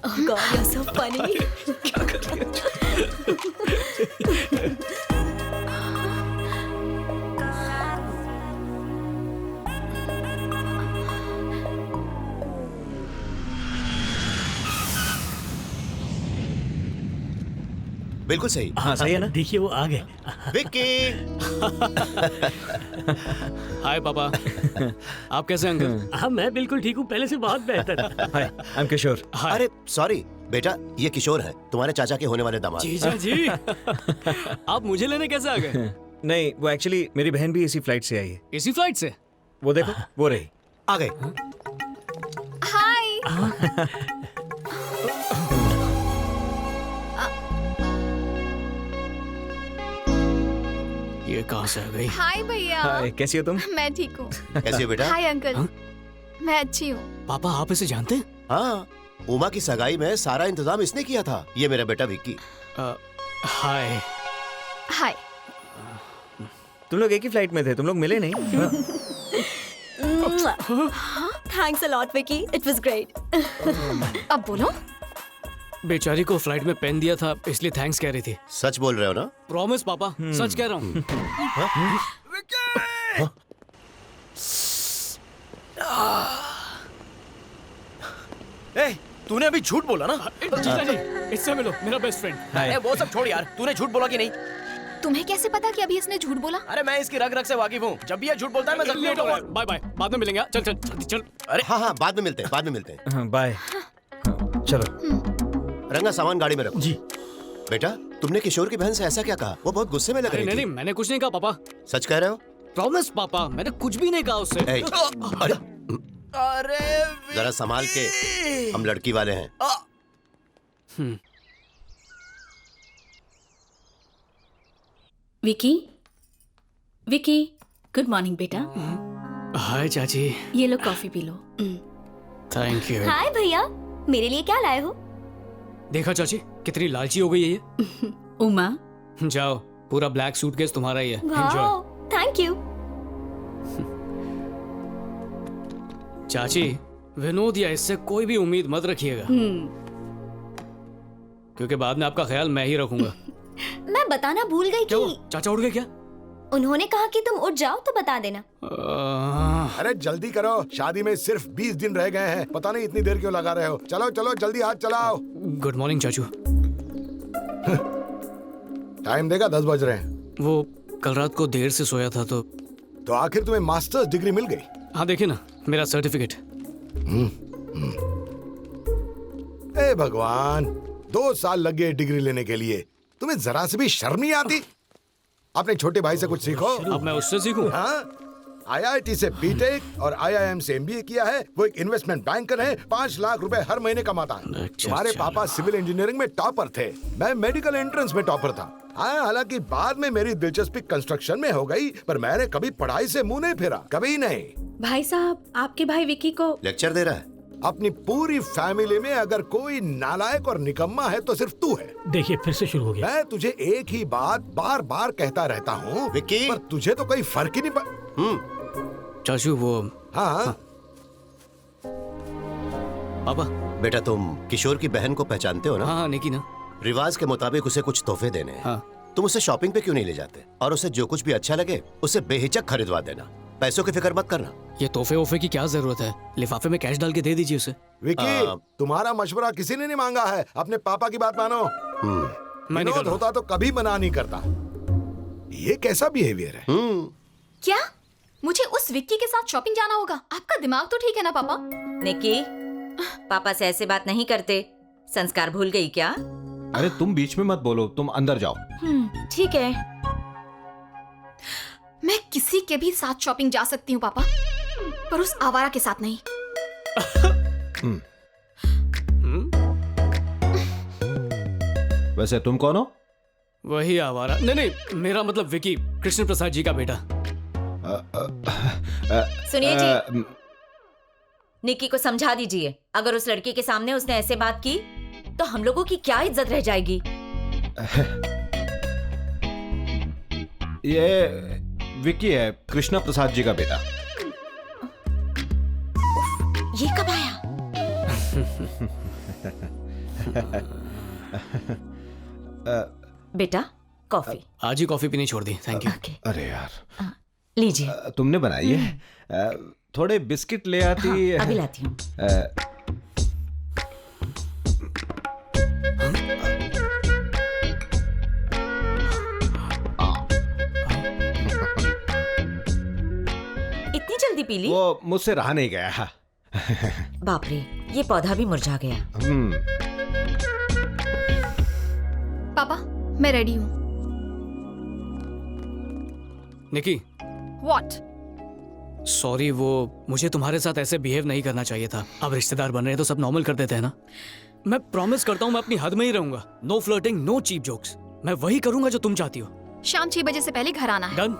Oh God, you're so funny. क्या कर रही है? बिल्कुल सही। हाँ सही है ना। देखिए वो आ गए। विक्की। हाय पापा। आप कैसे अंकल? हाँ मैं बिल्कुल ठीक हूँ, पहले से बहुत बेहतर। हाय, आई एम किशोर। अरे सॉरी बेटा, ये किशोर है, तुम्हारे चाचा के होने वाले दामाद। जीजा जी। आप मुझे लेने कैसे आ गए? नहीं, वो एक्चुअली मेरी बहन भी इसी फ्लाइट से आई है। इसी फ्लाइट से? वो देखो, वो रही। आ गए। हाय। ये कहाँ से आ गई? हाय भैया। हाय, कैसी हो तुम? मैं ठीक हूँ। कैसी हो बेटा? Hi uncle. मैं अच्छी हूँ। पापा आप इसे जानते हैं? हाँ, उमा की सगाई में सारा इंतजाम इसने किया था। ये मेरा बेटा विक्की। हाय। हाय। तुम लोग एक ही फ्लाइट में थे, तुम लोग मिले नहीं? Thanks a lot, Vicky. It was great. अब बोलो। बेचारी को फ्लाइट में पेन दिया था इसलिए थैंक्स कह रही थी। सच बोल रहे हो ना? प्रॉमिस पापा, सच कह रहा हूँ। तूने अभी झूठ बोला ना? जीजा जी, इससे मिलो, मेरा बेस्ट फ्रेंड। अरे वो सब छोड़ यार, तूने झूठ बोला कि नहीं? तुम्हें कैसे पता कि अभी इसने झूठ बोला? अरे मैं इसकी रग रग से वाकिफ हूँ। जब भी ये झूठ बोलता है मैं जख्मी लेट होता हो हूँ। बाय बाय, बाद में मिलेंगे। चल चल जल्दी चल। अरे हाँ, बाद में मिलते हैं, बाद में मिलते हैं। हाँ, बाय। हाँ, चलो। रंगा सामान गाड़ी में रखो। जी। बेटा, तुमने किशोर की बहन से ऐसा क्या कहा? वो बहुत गुस्से में लग अरे रही नहीं थी। नहीं, मैंने कुछ नहीं कहा पापा। सच कह रहे हो? प्रॉमिस पापा, मैंने कुछ भी नहीं कहा उससे। ए, अरे अरे जरा संभाल के, हम लड़की वाले हैं। विकी, विकी, गुड मॉर्निंग बेटा। हाय चाची। ये लो कॉफी पी लो। Thank you. हाय भैया, मेरे लिए क्या लाए हो? देखा चाची, कितनी लालची हो गई है ये। उमा, जाओ, पूरा ब्लैक सूटकेस तुम्हारा ही है। एंजॉय। Wow, thank you. चाची, विनोद या इससे कोई भी उम्मीद मत रखिएगा, क्योंकि बाद में आपका ख्याल मैं ही रखूंगा। मैं बताना भूल गई क्या कि हुआ? चाचा उठ गए क्या? उन्होंने कहा कि तुम उठ जाओ तो बता देना। अरे जल्दी करो, शादी में सिर्फ 20 दिन रह गए हैं। पता नहीं इतनी देर क्यों लगा रहे हो। चलो चलो जल्दी हाथ चलाओ। गुड मॉर्निंग चाचू। टाइम देखा 10 बज रहे हैं। वो कल रात को देर से सोया था तो आखिर तुम्हें मास्टर्स डिग्री मिल गई? हाँ देखिए ना, मेरा सर्टिफिकेट। ए भगवान, 2 साल लग गए डिग्री लेने के लिए। तुम्हें जरा से भी शर्म नहीं आती? अपने छोटे भाई से कुछ सीखो। अब मैं उससे सीखूं? हाँ, IIT से बीटेक और IIM से MBA किया है। वो एक इन्वेस्टमेंट बैंकर है, 5 लाख रुपए हर महीने कमाता है। अच्छा, तुम्हारे अच्छा। पापा सिविल इंजीनियरिंग में टॉपर थे, मैं मेडिकल एंट्रेंस में टॉपर था। हाँ, हालांकि बाद में मेरी दिलचस्पी कंस्ट्रक्शन में हो गई, पर मैंने कभी पढ़ाई से मुंह नहीं फेरा, कभी नहीं। भाई साहब, आपके भाई विकी को लेक्चर दे रहा है। अपनी पूरी फैमिली में अगर कोई नालायक और निकम्मा है तो सिर्फ तू है। देखिए फिर से शुरू हो गया। मैं तुझे एक ही बात बार बार कहता रहता हूँ विक्की। पर तुझे तो कोई फर्क ही नहीं पड़। चाचू वो हाँ, पापा। बेटा, तुम किशोर की बहन को पहचानते हो ना? हाँ हाँ, निकी ना। रिवाज के मुताबिक उसे कुछ तोहफे देने हैं। हाँ। तुम उसे शॉपिंग पे क्यों नहीं ले जाते? और उसे जो कुछ भी अच्छा लगे उसे बेहिचक खरीदवा देना। पैसों की फिक्र मत करना। ये तोहफे वोफे की क्या जरूरत है? लिफाफे में कैश डाल के दे दीजिए उसे। विकी, तुम्हारा मशवरा किसी ने नहीं मांगा है। अपने पापा की बात मानो। मैं निकल विनोद रहा होता तो कभी मना नहीं करता। ये कैसा बिहेवियर है? क्या मुझे उस विक्की के साथ शॉपिंग जाना होगा? आपका दिमाग तो ठीक है ना पापा? निकी, पापा से ऐसे बात नहीं करते। संस्कार भूल गई क्या? अरे तुम बीच में मत बोलो, तुम अंदर जाओ। ठीक है, मैं किसी के भी साथ शॉपिंग जा सकती हूँ पापा, पर उस आवारा के साथ नहीं। वैसे तुम कौन हो? वही आवारा। नहीं नहीं, मेरा मतलब विकी, कृष्ण प्रसाद जी का बेटा। सुनिए जी, निकी को समझा दीजिए। अगर उस लड़की के सामने उसने ऐसे बात की तो हम लोगों की क्या इज्जत रह जाएगी? ये विक्की है, कृष्णा प्रसाद जी का बेटा। ये कब आया? बेटा कॉफी। आज ही कॉफी पीनी छोड़ दी, थैंक यू। ओके अरे यार, लीजिए। तुमने बनाई है? थोड़े बिस्किट ले आती। अभी लाती हूँ। इतनी जल्दी पी ली? वो मुझसे रहा नहीं गया। बाप रे, ये पौधा भी मुरझा गया। पापा मैं रेडी हूँ। निकी, व्हाट? सॉरी, वो मुझे तुम्हारे साथ ऐसे बिहेव नहीं करना चाहिए था। अब रिश्तेदार बन रहे हैं तो सब नॉर्मल कर देते हैं ना। मैं प्रॉमिस करता हूँ मैं अपनी हद में ही रहूंगा। No flirting, no cheap jokes. मैं वही करूंगा जो तुम चाहती हो। शाम 6 बजे से पहले घर आना है। डन।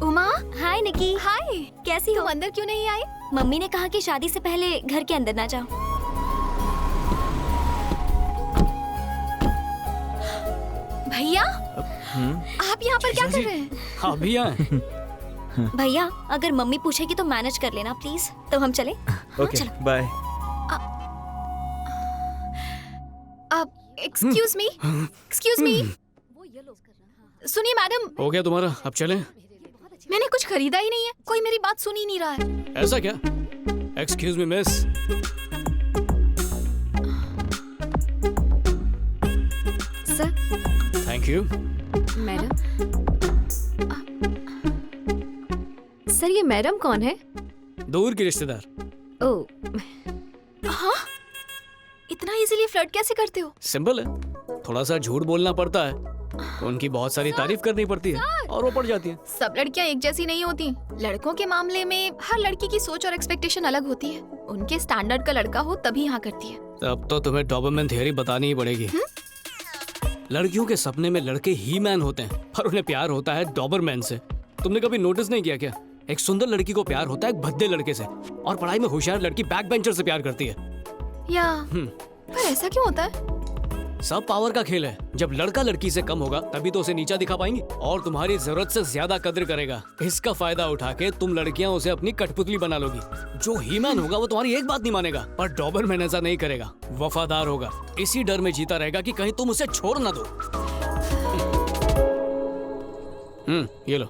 उमा, हाय निकी। हाय। कैसी हो? तुम अंदर क्यों नहीं आई? मम्मी ने कहा कि शादी से पहले घर के अंदर ना जाओ। भैया, आप यहाँ पर क्या कर रहे हैं? हाँ भैया। भैया अगर मम्मी पूछेगी तो मैनेज कर लेना प्लीज। तो हम चले? Okay bye. अब एक्सक्यूज मी, एक्सक्यूज मी। सुनिए मैडम, हो गया तुम्हारा, अब चलें? मैंने कुछ खरीदा ही नहीं है। कोई मेरी बात सुन ही नहीं रहा है। ऐसा क्या? Excuse me miss. Sir. Thank you. Madam. Sir ये मैडम कौन है? दूर की रिश्तेदार। ओह। हाँ? इतना इजीली फ्लर्ट कैसे करते हो? सिंपल है, थोड़ा सा झूठ बोलना पड़ता है, उनकी बहुत सारी तारीफ करनी पड़ती है और वो पड़ जाती है। सब लड़कियां एक जैसी नहीं होती। लड़कों के मामले में हर लड़की की सोच और एक्सपेक्टेशन अलग होती है। उनके स्टैंडर्ड का लड़का हो तभी हाँ करती है। तब तो तुम्हें डॉबरमैन थ्योरी बतानी ही पड़ेगी। लड़कियों के सपने में लड़के ही मैन होते हैं, पर उन्हें प्यार होता है डॉबरमैन से। तुमने कभी नोटिस नहीं किया क्या? एक सुंदर लड़की को प्यार होता है एक भद्दे लड़के से, और पढ़ाई में होशियार लड़की बैक बेंचर से प्यार करती है। या पर ऐसा क्यों होता है? सब पावर का खेल है। जब लड़का लड़की से कम होगा तभी तो उसे नीचा दिखा पाएंगी और तुम्हारी जरूरत से ज्यादा कद्र करेगा। इसका फायदा उठा के तुम लड़कियां उसे अपनी कठपुतली बना लोगी। जो हीमैन होगा वो तुम्हारी एक बात नहीं मानेगा, पर डॉबरमैन ऐसा नहीं करेगा, वफादार होगा। इसी डर में जीता रहेगा कि कहीं तुम उसे छोड़ ना दो। ये लो।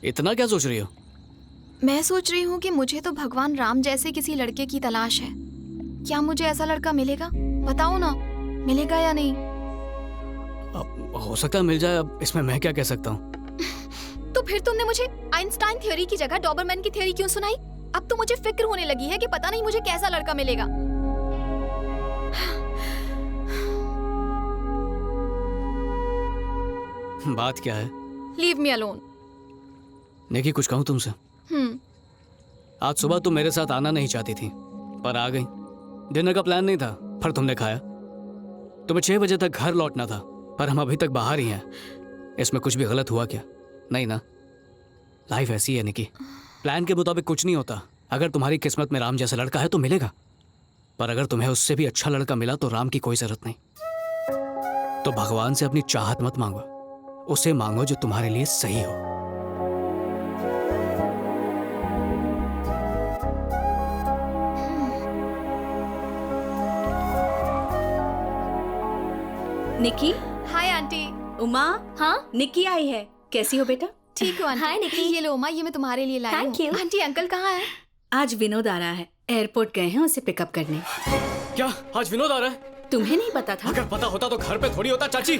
इतना क्या सोच रही हो? मैं सोच रही हूँ कि मुझे तो भगवान राम जैसे किसी लड़के की तलाश है। क्या मुझे ऐसा लड़का मिलेगा? बताओ ना, मिलेगा या नहीं? अब हो सकता है मिल जाए, अब इसमें मैं क्या कह सकता हूँ। तो फिर तुमने मुझे आइंस्टाइन थ्योरी की जगह डॉबरमैन की थ्योरी क्यों सुनाई? अब तो मुझे फिक्र होने लगी है कि पता नहीं मुझे कैसा लड़का मिलेगा। बात क्या है? Leave me alone. निकी, कुछ कहूँ तुमसे? आज सुबह तुम मेरे साथ आना नहीं चाहती थी, पर आ गई। डिनर का प्लान नहीं था, पर तुमने खाया। तुम्हें 6 बजे तक घर लौटना था, पर हम अभी तक बाहर ही हैं। इसमें कुछ भी गलत हुआ क्या? नहीं ना? लाइफ ऐसी है निकी, प्लान के मुताबिक कुछ नहीं होता। अगर तुम्हारी किस्मत में राम जैसा लड़का है तो मिलेगा, पर अगर तुम्हें उससे भी अच्छा लड़का मिला तो राम की कोई जरूरत नहीं। तो भगवान से अपनी चाहत मत मांगो, उसे मांगो जो तुम्हारे लिए सही हो। निकी। Hi aunty. उमा। हाँ निकी आई है। कैसी हो बेटा? ठीक हो आंटी? हाय निकी। ये लो उमा, ये मैं तुम्हारे लिए लाई हूँ। Thank you। आंटी अंकल कहाँ है? आज विनोद आ रहा है, एयरपोर्ट गए हैं उसे पिकअप करने। क्या आज विनोद आ रहा है? तुम्हें नहीं पता था? अगर पता होता तो घर पे थोड़ी होता चाची। ये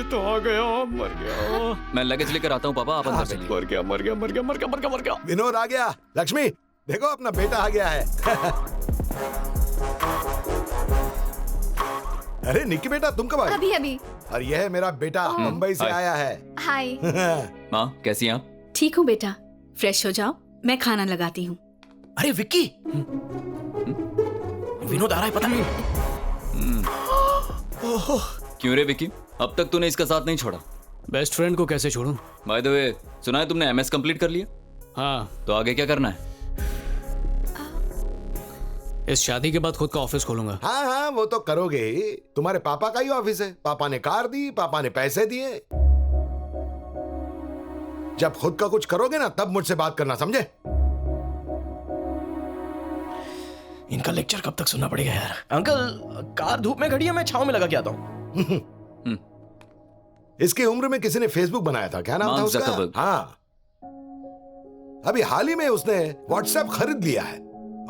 तो आ गया, मर गया। मैं लगेज लेकर आता हूँ पापा, आप अंदर चलिए। मर गया, मर गया, मर गया, मर गया, मर गया, मर गया। विनोद आ गया। लक्ष्मी देखो, अपना बेटा आ गया है। अरे निक्की बेटा, तुम कब आए? अभी अभी। और यह है मेरा बेटा, मुंबई से हाय। आया है। हाय। माँ कैसी हैं आप? ठीक हूँ बेटा, फ्रेश हो जाओ, मैं खाना लगाती हूँ। अरे विक्की, विनोद आ रहा है पता नहीं। क्यों रे विक्की, अब तक तूने इसका साथ नहीं छोड़ा? बेस्ट फ्रेंड को कैसे छोड़ूं? बाय द वे, सुना है तुमने MS कंप्लीट कर लिया? हाँ, तो आगे क्या करना है? इस शादी के बाद खुद का ऑफिस खोलूंगा। हाँ हाँ, वो तो करोगे ही। तुम्हारे पापा का ही ऑफिस है। पापा ने कार दी, पापा ने पैसे दिए। जब खुद का कुछ करोगे ना तब मुझसे बात करना, समझे? इनका लेक्चर कब तक सुनना पड़ेगा यार। अंकल कार धूप में खड़ी है, मैं छांव में लगा के आता हूँ। इसकी उम्र में किसी ने फेसबुक बनाया था, क्या नाम था मार्क उसका? ज़करबर्ग। हाँ, अभी हाल ही में उसने व्हाट्सएप खरीद लिया है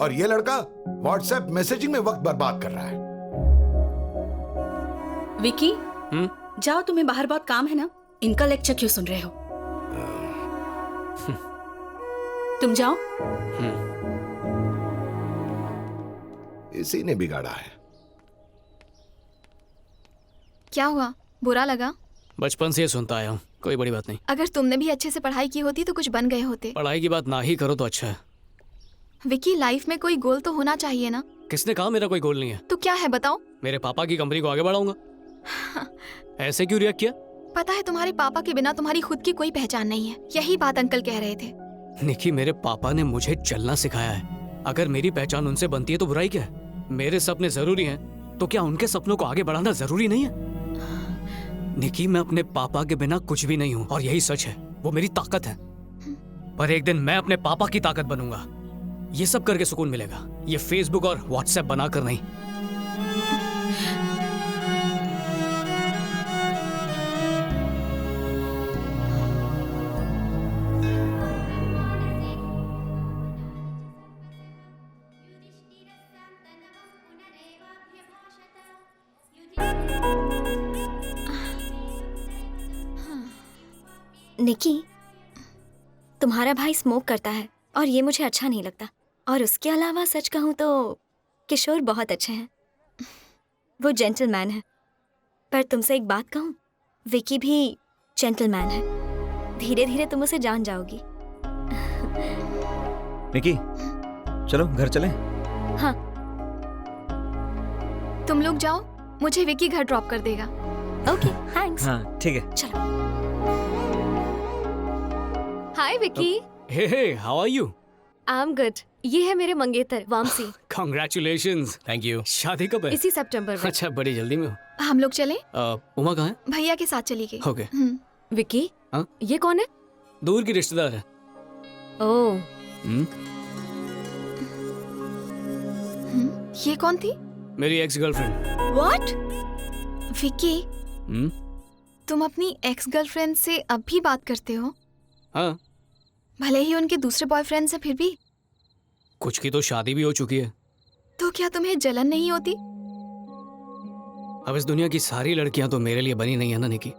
और ये लड़का व्हाट्सएप मैसेजिंग में वक्त बर्बाद कर रहा है। विकी जाओ, तुम्हें बाहर बहुत काम है ना, इनका लेक्चर क्यों सुन रहे हो? तुम जाओ। इसी ने बिगाड़ा है। क्या हुआ, बुरा लगा? बचपन से ये सुनता आया हूँ, कोई बड़ी बात नहीं। अगर तुमने भी अच्छे से पढ़ाई की होती तो कुछ बन गए होते। पढ़ाई की बात ना ही करो तो अच्छा है। विकी, लाइफ में कोई गोल तो होना चाहिए ना? किसने कहा मेरा कोई गोल नहीं है? तो क्या है बताओ? मेरे पापा की कंपनी को आगे बढ़ाऊंगा। ऐसे क्यों रिएक्ट किया? पता है तुम्हारे पापा के बिना तुम्हारी खुद की कोई पहचान नहीं है, यही बात अंकल कह रहे थे। निकी, मेरे पापा ने मुझे चलना सिखाया है। अगर मेरी पहचान उनसे बनती है तो बुराई क्या है? मेरे सपने जरूरी हैं, तो क्या उनके सपनों को आगे बढ़ाना जरूरी नहीं है? निकी, मैं अपने पापा के बिना कुछ भी नहीं हूँ और यही सच है, वो मेरी ताकत है। पर एक दिन मैं अपने पापा की ताकत बनूंगा। ये सब करके सुकून मिलेगा, ये फेसबुक और व्हाट्सएप बनाकर नहीं। निकी, तुम्हारा भाई स्मोक करता है और ये मुझे अच्छा नहीं लगता। और उसके अलावा सच कहूँ तो किशोर बहुत अच्छे हैं, वो जेंटलमैन है। पर तुमसे एक बात कहूँ, विकी भी जेंटलमैन है। धीरे धीरे तुम उसे जान जाओगी। निकी, चलो घर चलें। हाँ, तुम लोग जाओ, मुझे विकी घर ड्रॉप कर देगा। Okay, thanks. हाँ ठीक है। चलो। Hi Vicky. Hey, how are you? I am good. ये है मेरे मंगेतर वामसी। कांग्रेचुलेशंस। Thank you. शादी कब है? इसी सितंबर में। अच्छा, बड़ी जल्दी में हो। हम लोग चले? उमा कहाँ है? भैया के साथ चली गई। ओके। विकी, हाँ? ये कौन है? दूर की रिश्तेदार है। ओह, ये कौन थी? मेरी एक्स गर्लफ्रेंड। व्हाट? विकी, तुम अपनी एक्स गर्लफ्रेंड से अब भी बात करते हो? हाँ। भले ही उनके दूसरे बॉयफ्रेंड से, फिर भी? कुछ की तो शादी भी हो चुकी है। तो क्या तुम्हें जलन नहीं होती? अब इस दुनिया की सारी लड़कियां तो मेरे लिए बनी नहीं है ना निकी।